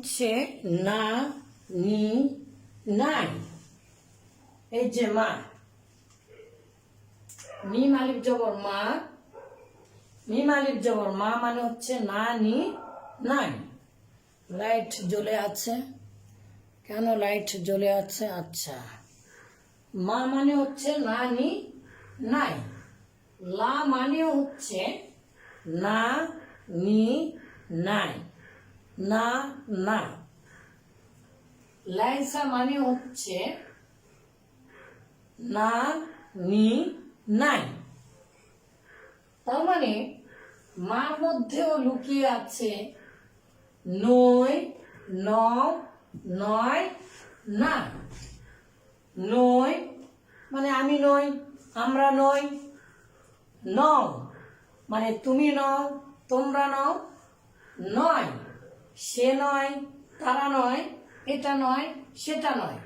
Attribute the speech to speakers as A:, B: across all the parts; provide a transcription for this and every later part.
A: হচ্ছে না, নি, নাই। এই যে মা, মিম আলিফ জবর মা, মিম আলিফ জবর মা মানে হচ্ছে না, নি, নাই। লাইট জ্বলে আছে, কেন লাইট জ্বলে আছে? আচ্ছা, মা মানে হচ্ছে না, নি, নাই। লা মানে হচ্ছে না, নি, নাই, না, না। লাইসা মানে হচ্ছে না, নি, নাই। তার মানে মার মধ্যেও লুকিয়ে আছে নয়, ন, নয়, না। নয় মানে আমি নই, আমরা নই। নও মানে তুমি নও, তোমরা নও। নয় সে নয়, তারা নয়, এটা নয়, সেটা নয়।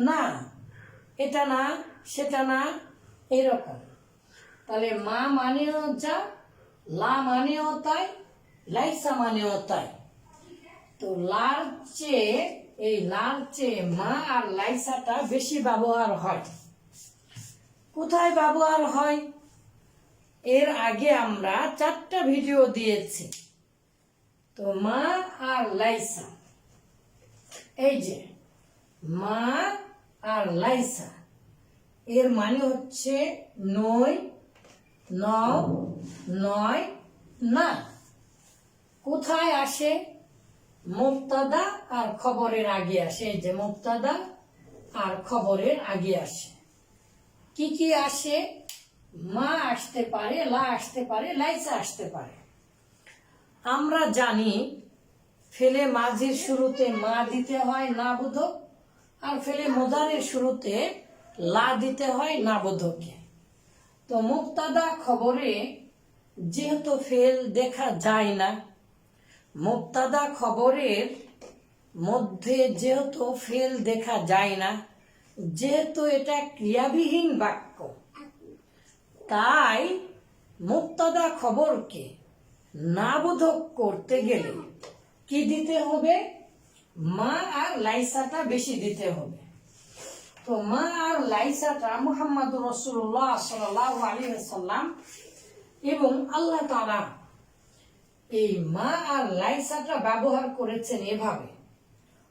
A: না এটা না, সেটা না, এরকম। তাহলে মা মানেও যা, লা মানেও তাই, লাইসা মানেও তাই। তো লার চেয়ে, এই লার চেয়ে মা আর লাইসাটা বেশি ব্যবহার হয়। কোথায় ব্যবহার হয়? এর আগে আমরা 4টা ভিডিও দিয়েছি। তো মা আর লাইসা, এই যে মা আর লাইসা, এর মানে হচ্ছে নয়, নও, নয়, না। কোথায় আসে? মুবতাদা আর খবরের আগে আসে। এই যে মুবতাদা আর খবরের আগে আসে। কি কি আসে? মা আসতে পারে, লা আসতে পারে, লাইসা আসতে পারে। আমরা জানি ফেলে মাঝির শুরুতে মা দিতে হয় না বোধক, আর ফেলে মোদারের শুরুতে লা দিতে হয় না বোধকে। তো মুবতাদা খবরে যেহেতু ফেল দেখা যায় না, মুবতাদা খবরের মধ্যে যেহেতু ফেল দেখা যায় না, যেহেতু এটা ক্রিয়াবিহীন বাক্য, তাই মুবতাদা খবরকে নাবোধক করতে গেলে কি দিতে হবে? মা আর লাইসাটা বেশি দিতে হবে। তো মা আর লাইসাটা মুহাম্মদুর রাসূলুল্লাহ সাল্লাল্লাহু আলাইহি ওয়াসাল্লাম এবং আল্লাহ তাআলা এই মা আর লাইসাটা ব্যবহার করেছেন এভাবে।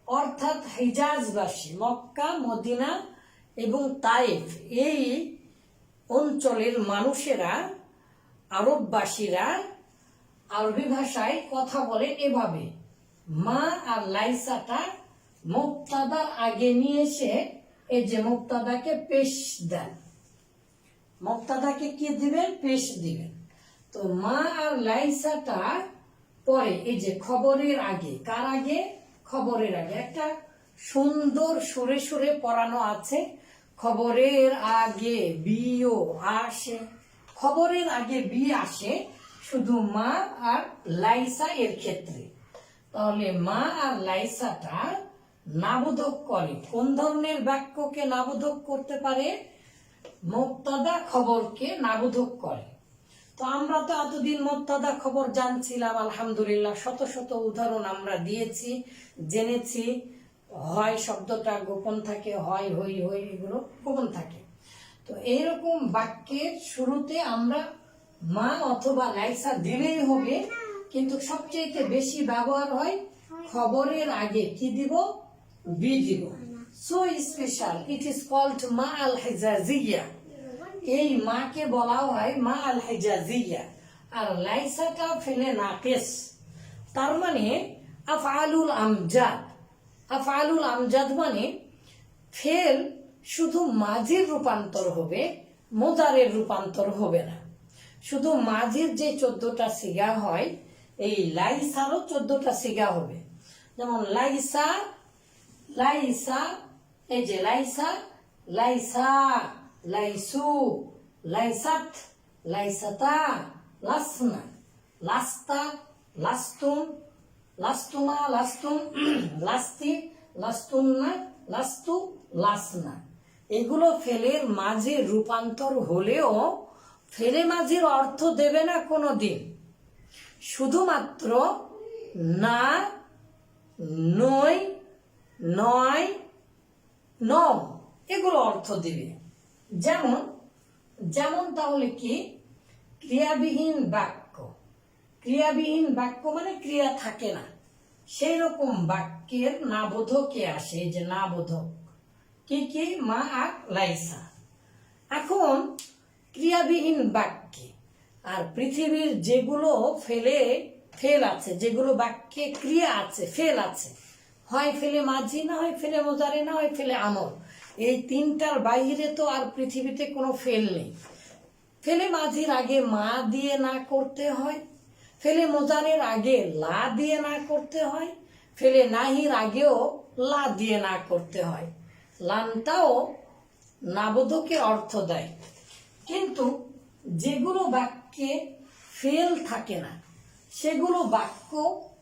A: অর্থাৎ হিজাজবাসী, মক্কা, মদিনা এবং তায়েফ এই অঞ্চলের মানুষেরা, আরববাসীরা আরবি ভাষায় কথা বলে এভাবে। মা আর লাইসাটা মুবতাদার আগে নিয়ে এসে এই যে মুবতাদাকে পেশ দেন। মুবতাদাকে কি দিবেন? পেশ দিবেন। তো মা আর লাইসাটা পরে এই যে খবরের আগে, কার আগে? খবরের আগে। একটা সুন্দর সুরে সুরে পড়ানো আছে, খবরের আগে বিও আসে। খবরের আগে বি আসে শুধু মা আর লাইসা এর ক্ষেত্রে। তাহলে মা আর লাইসাটা নাবোধক করে। কোন ধরনের বাক্যকে নাবোধক করতে পারে? মুবতাদা খবরকে নাবোধক করে। তো আমরা তো এতদিন মুবতাদা খবর জানছিলাম, আলহামদুলিল্লাহ, শত শত উদাহরণ আমরা দিয়েছি, জেনেছি। হয় শব্দটা গোপন থাকে, হয় হই হই, এগুলো গোপন থাকে। তো এইরকম বাক্যের শুরুতে আমরা মা অথবা লাইসা দিলেই হবে, কিন্তু সবচেয়ে বেশি ব্যবহার হয় খবরের আগে কি দিব? বি দিব। So special, it is called মা আল হিজাজিয়া। এই মাকে বলা হয় মা আল হিজাজিয়া। আর লাইসাটা ফেলে নাকিস, তার মানে আফআলুল আমজাদ। আফআলুল আমজাদ মানে ফেল শুধু মাঝির রূপান্তর হবে, মোদারের রূপান্তর হবে না। শুধু মাঝির যে 14টা সিগা হয়, এই লাইসারও 14টা সিগা হবে। যেমন লাইসা, লাইসা, এই যে লাইসা, লাইসা, লাইসু, লাইসাত, লাইসাতা, লাসনা, লাস্তা, লাস্তুম, লাস্তুমা, লাস্তুম, লাস্তি, লাস্তুন্না, লাস্তু, লাসনা। এগুলো ফেলের মাঝে রূপান্তর হলেও ফেলে মাঝের অর্থ দেবে না কোনোদিন। শুধুমাত্র না, নয়, ন, এগুলো অর্থ দিবে। যেমন যেমন তাহলে কি, ক্রিয়াবিহীন বাক্য। ক্রিয়াবিহীন বাক্য মানে ক্রিয়া থাকে না, সেই রকম বাক্যের না বোধকে আসে। এই যে না বোধক কি কি, মা আর লাইসা। এখন ক্রিয়াবিহীন বাক্যে আর পৃথিবীর যেগুলো ফেল আছে, যেগুলো বাক্যে ক্রিয়া আছে, ফেল আছে, হয় ফেলে মাঝি, না হয় ফেলে মোজারে, না হয় ফেলে আমল, এই তিনটার বাইরে তো আর পৃথিবীতে কোনো ফেল নেই। ফেলে মাঝির আগে মা দিয়ে না করতে হয়, ফেলে মোজারের আগে লা দিয়ে না করতে হয়, ফেলে নাহির আগেও লা দিয়ে না করতে হয়। লানটাও নাবোধকে অর্থ দেয়। কিন্তু যেগুলো বাক্যে ফেল থাকে না সেগুলো বাক্য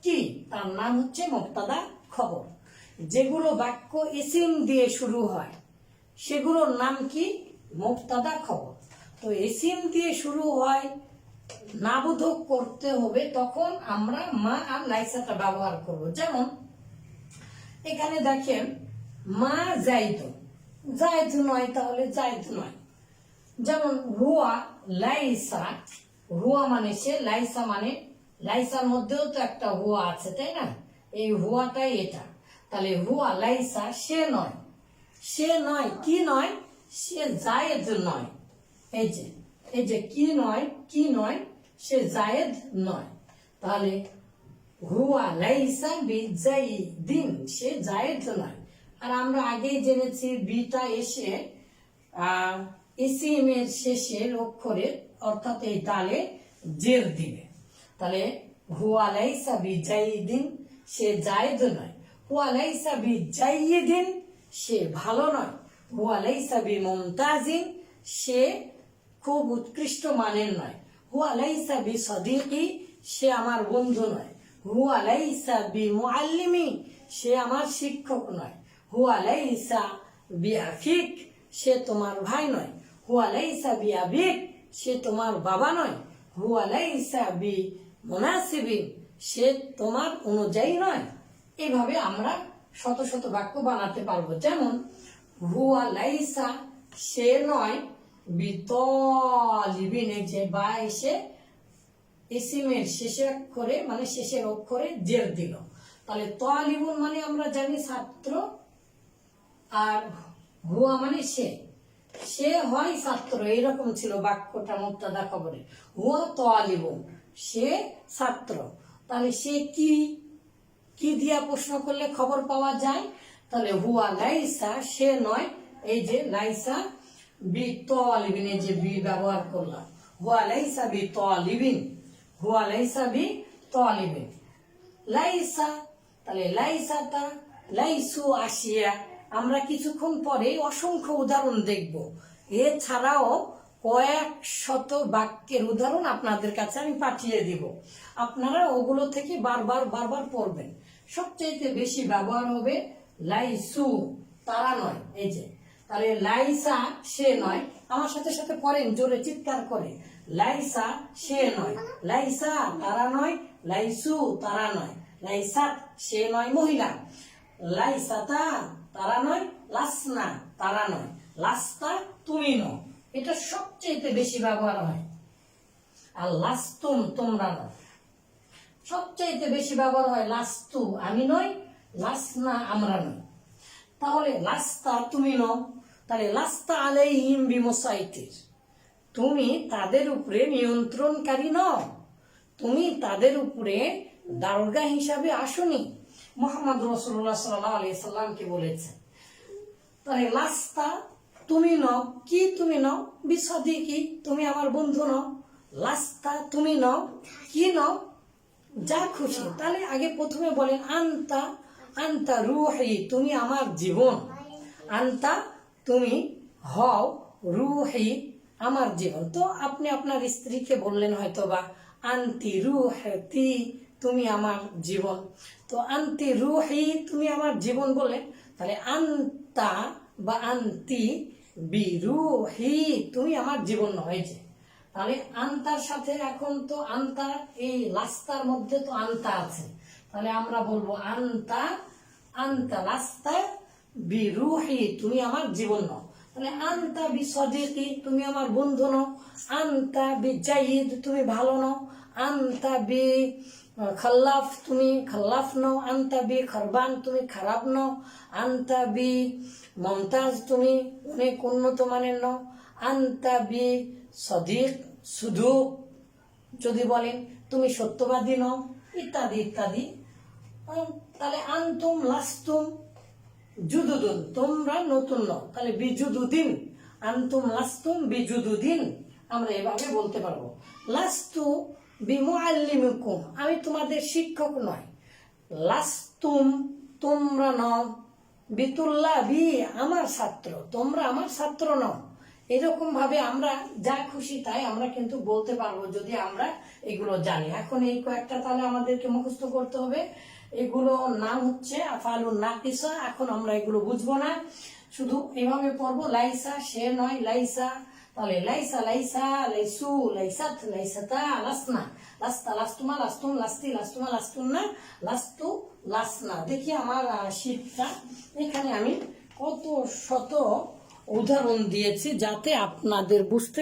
A: কি, তার নাম হচ্ছে মুবতাদা খবর। যেগুলো বাক্য ইসিম দিয়ে শুরু হয় সেগুলোর নাম কি, মুবতাদা খবর। তো ইসিম দিয়ে শুরু হয়, নাবোধক করতে হবে, তখন আমরা মা আর লাইসাটা ব্যবহার করব। যেমন এখানে দেখেন, মা জাইদ, জাইদ নয়, তাহলে জাইদ নয়। যেমন হুয়া লাইসা, হুয়া মানে সে, লাইসা মানে, লাইসার মধ্যেও তো একটা হুয়া আছে, তাই না? এই হুয়াটাই এটা। তাহলে হুয়া লাইসা, সে নয়। সে নয়, কি নয়, সে জায়েদ নয়। এই যে কি নয়, কি নয়, সে জায়েদ নয়। তাহলে হুয়া লাইসা বিজাইদিন, সে জায়েদ নয়। আর আমরা আগেই জেনেছি বিটা এসে ইসিমের শেষের অক্ষরে অর্থাৎ এই দালে জের দিবে। তাহলে হুয়া লাইসা বিজাইদিন, সে জায়েদ নয়। হুয়া লাইসা বিজাইদিন, সে ভালো নয়। হুয়া লাইসা বিমুমতাজিন, সে খুব উৎকৃষ্ট মানের নয়। হুয়া লাইসা বিসাদিকি, সে আমার বন্ধু নয়। হুয়া লাইসা বিমুআল্লিমি, সে আমার শিক্ষক নয়। হুয়া লাইসা বিআখিক, সে তোমার ভাই নয়। হুয়া লাইসা বিআবিক, সে তোমার বাবা নয়। হুয়া লাইসা বিমুনাসিবিন, সে তোমার অনুযায়ী নয়। এভাবে আমরা শত শত বাক্য বানাতে পারবো। যেমন হুয়া লাইসা, সে নয়, বিতলিবিন, যে বা এসে ইসিমের শেষের অক্ষরে মানে শেষের অক্ষরে জের দিল। তাহলে তালিবুন মানে আমরা জানি ছাত্র, আর হুয়া মানে সে, সে হয় ছাত্র, এইরকম ছিল বাক্যটা মুবতাদা খবরে। হুয়া তালিবুন, সে ছাত্র। তাহলে সে কি, কি দিয়া প্রশ্ন করলে খবর পাওয়া যায়? তাহলে হুয়া লাইসা, সে নয়, এই যে লাইসা বিতলিবিন, এই যে বি ব্যবহার করলাম। হুয়া লাইসা বিতলিবিন, হুয়া লাইসা বিতলিবিন। লাইসা, তাহলে লাইসাতা, লাইসু আসিয়া। আমরা কিছুক্ষণ পরে অসংখ্য উদাহরণ দেখব। এছাড়াও কয়েক শত বাক্যের উদাহরণ আপনাদের কাছে আমি পাঠিয়ে দিব, আপনারা ওগুলো থেকে বারবার বারবার পড়বেন। সবচাইতে বেশি ব্যবহার হবে লাইসু, তারা নয়। এই যে তাহলে লাইসা, সে নয়। আমার সাথে সাথে পড়েন জোরে চিৎকার করে, লাইসা সে নয়, লাইসা তারা নয়, লাইসু তারা নয়, লাইসাত সে নয় মহিলা, লাইসাতা তারা নয়, লাসনা তারা নয়, লাস্তা তুমি নও। এটা সবচেয়ে বেশি ব্যবহার হয়। আর লাস্তুম তোমরা নয়, সবচাইতে বেশি ব্যবহার হয় লাস্তু আমি নই, লাসনা আমরা নই। তাহলে লাস্তা তুমি নও, তাহলে লাস্তা আলাইহিম বিমুসাইতির, তুমি তাদের উপরে নিয়ন্ত্রণকারী নও, তুমি তাদের উপরে দারোগা হিসাবে আসনি। মুহাম্মদ রাসূলুল্লাহ সাল্লাল্লাহু আলাইহি সাল্লামকে বলেছে। তাহলে লাস্তা তুমি নও, কি তুমি নও, বিসাদিকি তুমি আমার বন্ধু নও, লাস্তা তুমি নও, কি নও, যা খুশি। তাহলে আগে প্রথমে বলেন আন্তা, আন্তা রুহি, তুমি আমার জীবন। আন্তা তুমি হও, রুহি আমার জীবন। তো আপনি আপনার স্ত্রীকে বললেন হয়তো বা আন্তি রুহি, তুমি আমার জীবন। তো আন্তি রুহি, তুমি আমার জীবন বললেন। তাহলে আন্তা বা আন্তি বিরুহি, তুমি আমার জীবন নয়। যে তাহলে আন্তার সাথে এখন তো আন্তা, এই লাস্তার মধ্যে তো আন্তা আছে, তাহলে আমরা বলবো আন্তা আনতা লাস্তা বিরুহি, তুমি আমার জীবন নও। তাহলে আনতা বি সদিকি, তুমি আমার বন্ধু নও। আনতা বি জাইদ, তুমি ভালো নও। আনতা বি খাল্লাফ, তুমি খাল্লাফ নও। আনতা বি খারবান, তুমি খারাপ নও। আনতা বি মমতাজ, তুমি অনেক উন্নত মানের নও। আনতা বি সদিক, শুধু যদি বলেন তুমি সত্যবাদী নও, ইত্যাদি ইত্যাদি। তাহলে আনতুম লাস্তুম জুদুদুন, তোমরা নতুন নও। তাহলে বিজুদুদিন, আনতুম লাস্তুম বিজুদুদিন, আমরা এভাবে বলতে পারবো। লাস্তু বিমুআল্লিমিকুম, আমি তোমাদের শিক্ষক নয়। লাস্তুম, তোমরা নও। বিতুল্লাবি, আমার ছাত্র, তোমরা আমার ছাত্র নও। এরকম ভাবে আমরা যা খুশি তাই আমরা কিন্তু বলতে পারবো যদি আমরা এগুলো জানি। এখন এই কয়েকটা তাহলে আমাদেরকে মুখস্থ করতে হবে। এগুলো নাম হচ্ছে আফআলুন নাকিসা। এখন আমরা এগুলো বুঝবো না, শুধু এভাবে পড়বো। লাইসা, সে নয়, লাইসা। তাহলে লাইসা লাইসা, লাইসু লাইসাত, লাইসাতা, লাসনা, লাস্তা লাস্তুমা, লাস্তুম লাস্তি, লাস্তুমা লাস্তুন্না, লাস্তু লাসনা। দেখি আমার শীটটা, এখানে আমি কত শত উদাহরণ দিয়েছি যাতে আপনাদের বুঝতে